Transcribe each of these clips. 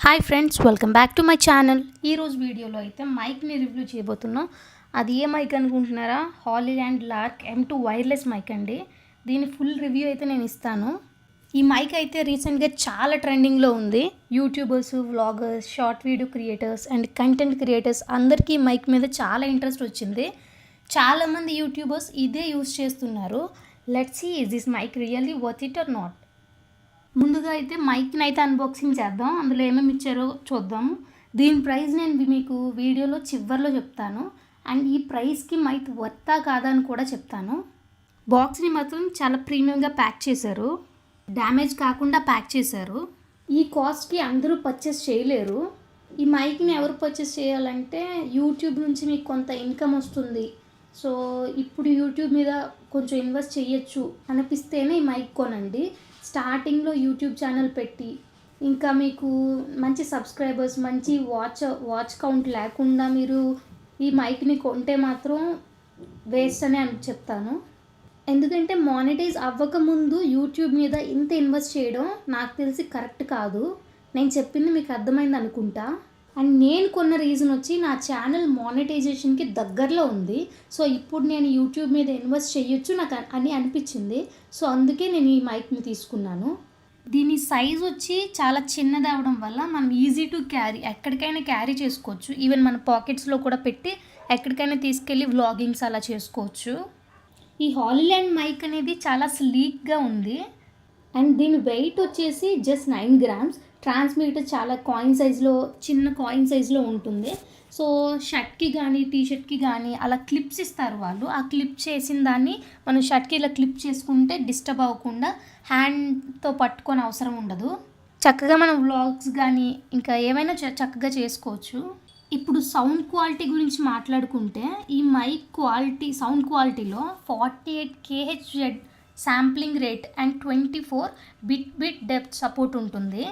Hi friends, welcome back to my channel. ఈరోజు వీడియోలో అయితే మైక్ని రివ్యూ చేయబోతున్నాం. అది ఏ మైక్ అనుకుంటున్నారా? Hollyland Lark M2 wireless mic అండి. దీని ఫుల్ రివ్యూ అయితే నేను ఇస్తాను. ఈ మైక్ అయితే రీసెంట్గా చాలా ట్రెండింగ్లో ఉంది. YouTubers, vloggers, short video creators and content creators అందరికీ మైక్ మీద చాలా ఇంట్రెస్ట్ వచ్చింది. చాలామంది యూట్యూబర్స్ ఇదే యూస్ చేస్తున్నారు. Let's see, is this mic really worth it or not? ముందుగా అయితే మైక్ని అయితే అన్బాక్సింగ్ చేద్దాం. అందులో ఏమేమి ఇచ్చారో చూద్దాము. దీని ప్రైస్ నేను మీకు వీడియోలో చివరిలో చెప్తాను. అండ్ ఈ ప్రైస్కి మైక్ వర్తా కాదా అని కూడా చెప్తాను. బాక్స్ని మాత్రం చాలా ప్రీమియంగా ప్యాక్ చేశారు. డ్యామేజ్ కాకుండా ప్యాక్ చేశారు. ఈ కాస్ట్కి అందరూ పర్చేస్ చేయలేరు. ఈ మైక్ని ఎవరు పర్చేస్ చేయాలంటే యూట్యూబ్ నుంచి మీకు కొంత ఇన్కమ్ వస్తుంది, సో ఇప్పుడు యూట్యూబ్ మీద కొంచెం ఇన్వెస్ట్ చేయొచ్చు అనిపిస్తేనే ఈ మైక్ కొనండి. స్టార్టింగ్లో యూట్యూబ్ ఛానల్ పెట్టి ఇంకా మీకు మంచి సబ్స్క్రైబర్స్, మంచి వాచ్ కౌంట్ లేకుండా మీరు ఈ మైక్ని కొంటే మాత్రం వేస్ట్ అని చెప్తాను. ఎందుకంటే మానిటైజ్ అవ్వకముందు యూట్యూబ్ మీద ఇంత ఇన్వెస్ట్ చేయడం నాకు తెలిసి కరెక్ట్ కాదు. నేను చెప్పింది మీకు అర్థమైంది అనుకుంటా. అండ్ నేను కొన్న రీజన్ వచ్చి నా ఛానల్ మానిటైజేషన్కి దగ్గరలో ఉంది. సో ఇప్పుడు నేను యూట్యూబ్ మీద ఇన్వెస్ట్ చేయొచ్చు నాకు అని అనిపించింది. సో అందుకే నేను ఈ మైక్ని తీసుకున్నాను. దీని సైజ్ వచ్చి చాలా చిన్నది అవ్వడం వల్ల మనం ఈజీ టు క్యారీ, ఎక్కడికైనా క్యారీ చేసుకోవచ్చు. ఈవెన్ మన పాకెట్స్లో కూడా పెట్టి ఎక్కడికైనా తీసుకెళ్ళి వ్లాగింగ్స్ అలా చేసుకోవచ్చు. ఈ హాలీల్యాండ్ మైక్ అనేది చాలా స్లీక్గా ఉంది. అండ్ దీని వెయిట్ వచ్చేసి జస్ట్ 9 grams. ట్రాన్స్మిటర్ చాలా చిన్న కాయిన్ సైజ్లో ఉంటుంది. సో షర్ట్కి కానీ టీషర్ట్కి కానీ అలా క్లిప్స్ ఇస్తారు వాళ్ళు. ఆ క్లిప్ చేసిన దాన్ని మనం షర్ట్కి ఇలా క్లిప్ చేసుకుంటే డిస్టర్బ్ అవ్వకుండా హ్యాండ్తో పట్టుకొని అవసరం ఉండదు. చక్కగా మనం వ్లాగ్స్ కానీ ఇంకా ఏమైనా చక్కగా చేసుకోవచ్చు. ఇప్పుడు సౌండ్ క్వాలిటీ గురించి మాట్లాడుకుంటే ఈ మైక్ సౌండ్ క్వాలిటీలో 48 kHz sampling rate and 24 bit depth support ఉంటుంది.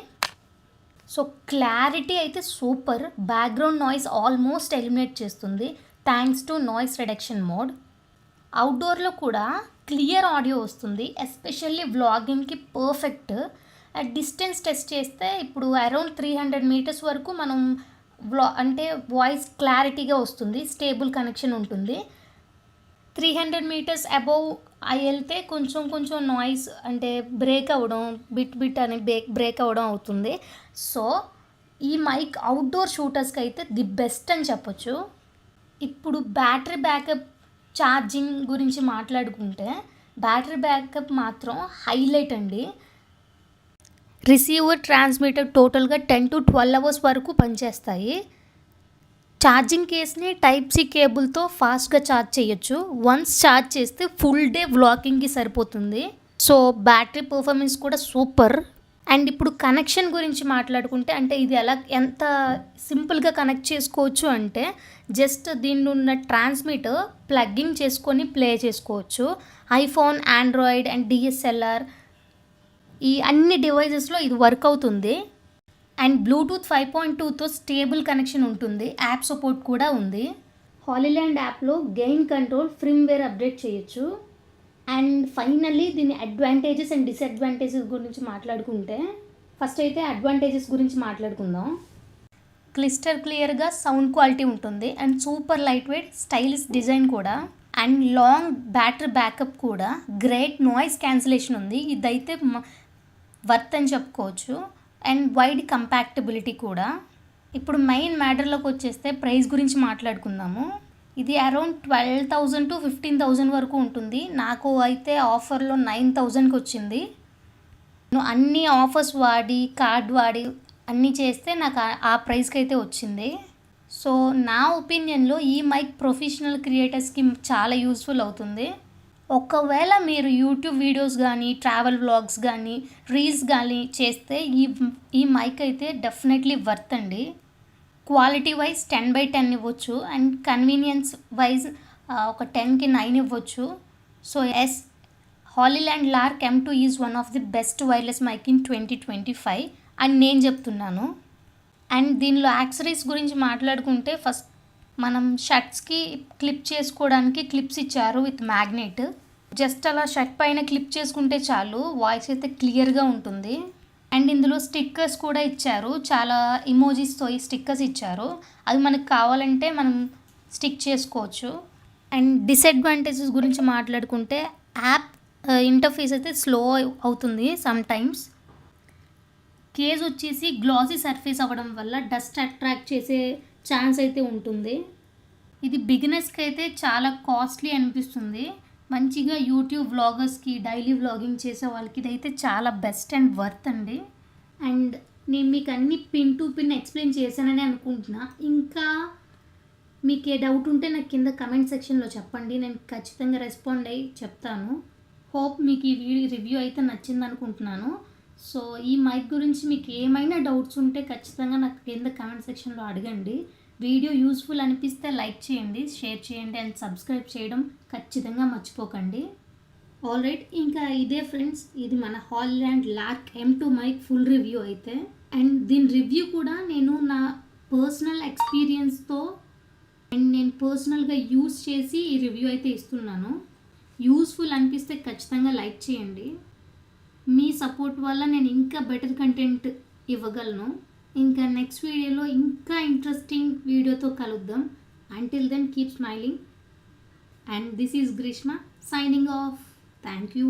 సో క్లారిటీ అయితే super. Background noise almost eliminate చేస్తుంది thanks to noise reduction mode. అవుట్డోర్లో కూడా క్లియర్ ఆడియో వస్తుంది, ఎస్పెషల్లీ వ్లాగింగ్కి పర్ఫెక్ట్. డిస్టెన్స్ టెస్ట్ చేస్తే ఇప్పుడు అరౌండ్ 300 meters వరకు మనం అంటే వాయిస్ క్లారిటీగా వస్తుంది, స్టేబుల్ కనెక్షన్ ఉంటుంది. 300 meters అబౌవ్ వెళ్తే కొంచెం నాయిస్ అంటే బ్రేక్ అవ్వడం, బిట్ అని బ్రేక్ అవ్వడం అవుతుంది. సో ఈ మైక్ అవుట్డోర్ షూటర్స్కి అయితే ది బెస్ట్ అని చెప్పొచ్చు. ఇప్పుడు బ్యాటరీ బ్యాకప్, ఛార్జింగ్ గురించి మాట్లాడుకుంటే బ్యాటరీ బ్యాకప్ మాత్రం హైలైట్ అండి. రిసీవర్, ట్రాన్స్మిటర్ టోటల్గా 10 to 12 hours వరకు పనిచేస్తాయి. ఛార్జింగ్ కేస్ని Type-C కేబుల్తో ఫాస్ట్గా ఛార్జ్ చేయొచ్చు. వన్స్ ఛార్జ్ చేస్తే ఫుల్ డే వ్లాగింగ్కి సరిపోతుంది. సో బ్యాటరీ పర్ఫార్మెన్స్ కూడా సూపర్. అండ్ ఇప్పుడు కనెక్షన్ గురించి మాట్లాడుకుంటే అంటే ఇది ఎంత సింపుల్గా కనెక్ట్ చేసుకోవచ్చు అంటే జస్ట్ దీనిలో ఉన్న ట్రాన్స్మిటర్ ప్లగ్గింగ్ చేసుకొని ప్లే చేసుకోవచ్చు. ఐఫోన్, ఆండ్రాయిడ్ అండ్ DSLR ఈ అన్ని డివైజెస్లో ఇది వర్క్ అవుతుంది. అండ్ బ్లూటూత్ 5.2తో స్టేబుల్ కనెక్షన్ ఉంటుంది. యాప్ సపోర్ట్ కూడా ఉంది. హాలీల్యాండ్ యాప్లో గెయిన్ కంట్రోల్ ఫర్మ్వేర్ అప్డేట్ చేయొచ్చు. అండ్ ఫైనల్లీ దీని అడ్వాంటేజెస్ అండ్ డిసడ్వాంటేజెస్ గురించి మాట్లాడుకుంటే ఫస్ట్ అయితే అడ్వాంటేజెస్ గురించి మాట్లాడుకుందాం. క్లియర్గా సౌండ్ క్వాలిటీ ఉంటుంది and super light weight stylish design కూడా. అండ్ లాంగ్ బ్యాటరీ బ్యాకప్ కూడా, గ్రేట్ నాయిస్ క్యాన్సిలేషన్ ఉంది. ఇదైతే వర్త్ అని చెప్పుకోవచ్చు. అండ్ వైడ్ కంపాక్టబిలిటీ కూడా. ఇప్పుడు మెయిన్ మ్యాటర్లోకి వచ్చేస్తే ప్రైస్ గురించి మాట్లాడుకుందాము. ఇది అరౌండ్ 12,000 to 15,000 వరకు ఉంటుంది. నాకు అయితే ఆఫర్లో 9,000కి వచ్చింది. నేను అన్ని ఆఫర్స్ వాడి, కార్డ్ వాడి అన్నీ చేస్తే నాకు ఆ ప్రైస్కి అయితే వచ్చింది. సో నా ఒపీనియన్లో ఈ మైక్ ప్రొఫెషనల్ క్రియేటర్స్కి చాలా యూస్ఫుల్ అవుతుంది. ఒకవేళ మీరు యూట్యూబ్ వీడియోస్ కానీ, ట్రావెల్ వ్లాగ్స్ కానీ, రీల్స్ కానీ చేస్తే ఈ మైక్ అయితే డెఫినెట్లీ వర్త్ అండి. క్వాలిటీ వైజ్ 10/10 ఇవ్వచ్చు అండ్ కన్వీనియన్స్ వైజ్ ఒక 10కి 9 ఇవ్వచ్చు. So Hollyland Lark M2 is one of the best wireless mic in 2025 అని నేను చెప్తున్నాను. అండ్ దీనిలో యాక్సరీస్ గురించి మాట్లాడుకుంటే ఫస్ట్ మనం షర్ట్స్కి క్లిప్ చేసుకోవడానికి క్లిప్స్ ఇచ్చారు విత్ మ్యాగ్నెట్. జస్ట్ అలా షర్ట్ పైన క్లిప్ చేసుకుంటే చాలు, వాయిస్ అయితే క్లియర్గా ఉంటుంది. అండ్ ఇందులో స్టిక్కర్స్ కూడా ఇచ్చారు, చాలా ఇమోజీస్తో ఈ స్టిక్కర్స్ ఇచ్చారు. అవి మనకు కావాలంటే మనం స్టిక్ చేసుకోవచ్చు. అండ్ డిసడ్వాంటేజెస్ గురించి మాట్లాడుకుంటే యాప్ ఇంటర్ఫేస్ అయితే స్లో అవుతుంది సమ్ టైమ్స్. కేజ్ వచ్చేసి గ్లాసీ సర్ఫేస్ అవ్వడం వల్ల డస్ట్ అట్రాక్ట్ చేసే ఛాన్స్ అయితే ఉంటుంది. ఇది బిగినర్స్కి అయితే చాలా కాస్ట్లీ అనిపిస్తుంది. మంచిగా యూట్యూబ్ వ్లాగర్స్కి, డైలీ వ్లాగింగ్ చేసే వాళ్ళకి ఇదైతే చాలా బెస్ట్ అండ్ వర్త్ అండి. అండ్ నేను మీకు అన్ని పిన్ టు పిన్ ఎక్స్ప్లెయిన్ చేశానని అనుకుంటున్నా. ఇంకా మీకు ఏ డౌట్ ఉంటే నాకు కింద కమెంట్ సెక్షన్లో చెప్పండి, నేను ఖచ్చితంగా రెస్పాండ్ అయ్యి చెప్తాను. హోప్ మీకు ఈ వీడియో రివ్యూ అయితే నచ్చింది అనుకుంటున్నాను. సో ఈ మైక్ గురించి మీకు ఏమైనా డౌట్స్ ఉంటే ఖచ్చితంగా నాకు కింద కమెంట్ సెక్షన్లో అడగండి. వీడియో యూస్ఫుల్ అనిపిస్తే లైక్ చేయండి, షేర్ చేయండి అండ్ సబ్స్క్రైబ్ చేయడం ఖచ్చితంగా మర్చిపోకండి. ఆల్ రైట్, ఇంకా ఇదే ఫ్రెండ్స్, ఇది మన Hollyland Lark M2 mic full review అయితే. అండ్ దీని రివ్యూ కూడా నేను నా పర్సనల్ ఎక్స్పీరియన్స్తో అండ్ నేను పర్సనల్గా యూస్ చేసి ఈ రివ్యూ అయితే ఇస్తున్నాను. యూస్ఫుల్ అనిపిస్తే ఖచ్చితంగా లైక్ చేయండి. మీ సపోర్ట్ వల్ల నేను ఇంకా బెటర్ కంటెంట్ ఇవ్వగలను. ఇంకా నెక్స్ట్ వీడియోలో ఇంకా ఇంట్రెస్టింగ్ వీడియోతో కలుద్దాం. Until then keep smiling and this is Greeshma signing off. Thank you.